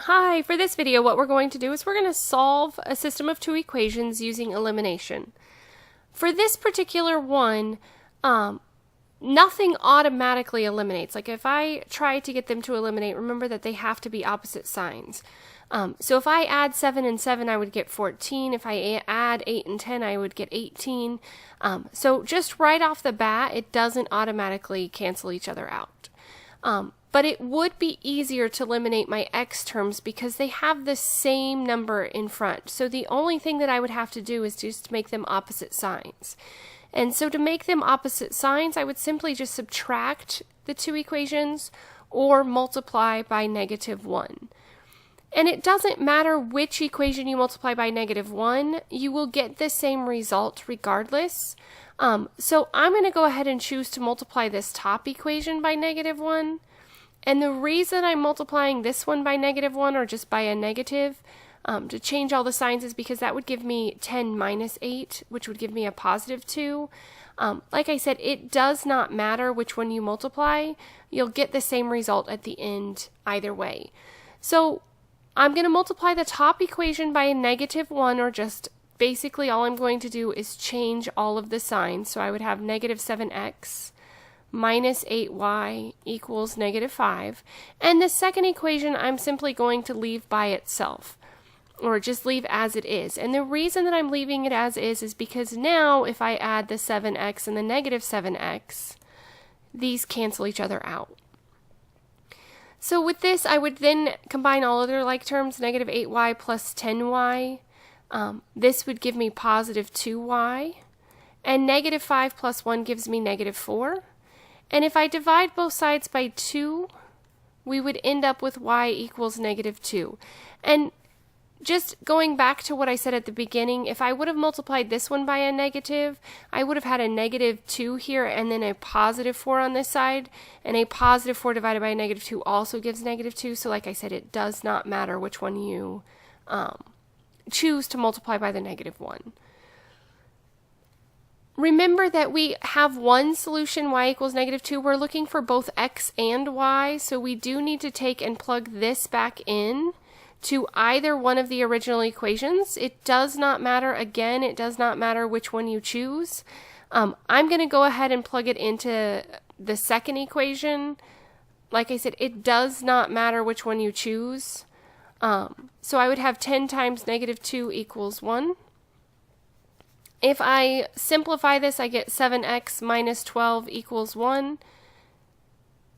Hi, for this video what we're going to do is we're going to solve a system of two equations using elimination. For this particular one, nothing automatically eliminates. Like if I try to get them to eliminate, remember that they have to be opposite signs. So if I add 7 and 7, I would get 14. If I add 8 and 10, I would get 18. So just right off the bat, it doesn't automatically cancel each other out. But it would be easier to eliminate my x terms because they have the same number in front. So the only thing that I would have to do is just make them opposite signs. And so to make them opposite signs, I would simply just subtract the two equations or multiply by -1. And it doesn't matter which equation you multiply by -1, you will get the same result regardless. So I'm going to go ahead and choose to multiply this top equation by -1. And the reason I'm multiplying this one by -1 or just by a negative to change all the signs is because that would give me 10 minus 8, which would give me a +2. Like I said, it does not matter which one you multiply. You'll get the same result at the end either way. So I'm going to multiply the top equation by a -1, or just basically all I'm going to do is change all of the signs. So I would have -7x minus 8y equals -5. And the second equation I'm simply going to leave by itself, or just leave as it is. And the reason that I'm leaving it as is because now if I add the 7x and the -7x, these cancel each other out. So with this, I would then combine all other like terms, -8y plus 10y. This would give me +2y. And -5 plus 1 gives me -4. And if I divide both sides by 2, we would end up with y equals -2. And just going back to what I said at the beginning, if I would have multiplied this one by a negative, I would have had a -2 here and then a +4 on this side. And a +4 divided by a -2 also gives -2. So like I said, it does not matter which one you choose to multiply by the -1. Remember that we have one solution, y equals -2. We're looking for both x and y, so we do need to take and plug this back in to either one of the original equations. It does not matter, again, it does not matter which one you choose. I'm going to go ahead and plug it into the second equation. Like I said, it does not matter which one you choose. So I would have 10 times -2 equals 1. If I simplify this, I get 7x minus 12 equals 1.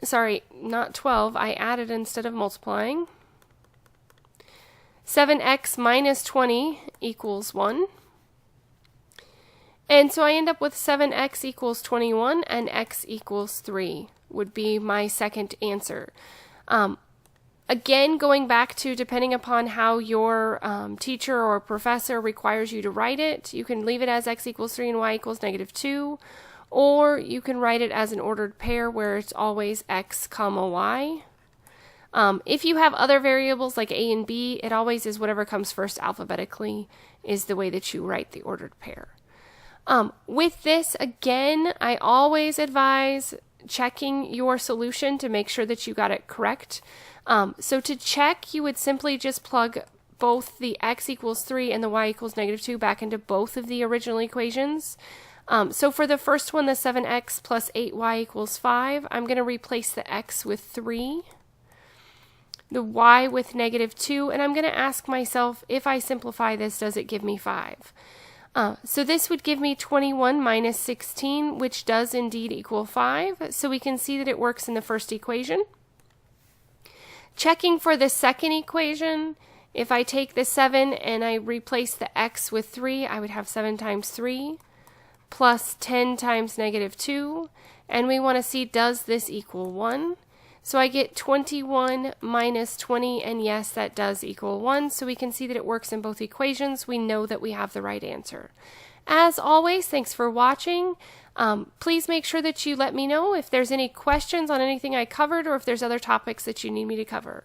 Sorry, not 12. I added instead of multiplying. 7x minus 20 equals 1. And so I end up with 7x equals 21 and x equals 3 would be my second answer. Again, going back to depending upon how your teacher or professor requires you to write it, you can leave it as x equals 3 and y equals -2, or you can write it as an ordered pair where it's always x comma y. If you have other variables like a and b, it always is whatever comes first alphabetically is the way that you write the ordered pair. With this, again, I always advise checking your solution to make sure that you got it correct. So to check, you would simply just plug both the x equals 3 and the y equals -2 back into both of the original equations. So for the first one, the 7x plus 8y equals 5, I'm going to replace the x with 3, the y with -2, and I'm going to ask myself, if I simplify this, does it give me 5? So this would give me 21 minus 16, which does indeed equal 5. So we can see that it works in the first equation. Checking for the second equation, if I take the 7 and I replace the x with 3, I would have 7 times 3 plus 10 times -2. And we want to see, does this equal 1? So I get 21 minus 20, and yes, that does equal 1. So we can see that it works in both equations. We know that we have the right answer. As always, thanks for watching. Please make sure that you let me know if there's any questions on anything I covered or if there's other topics that you need me to cover.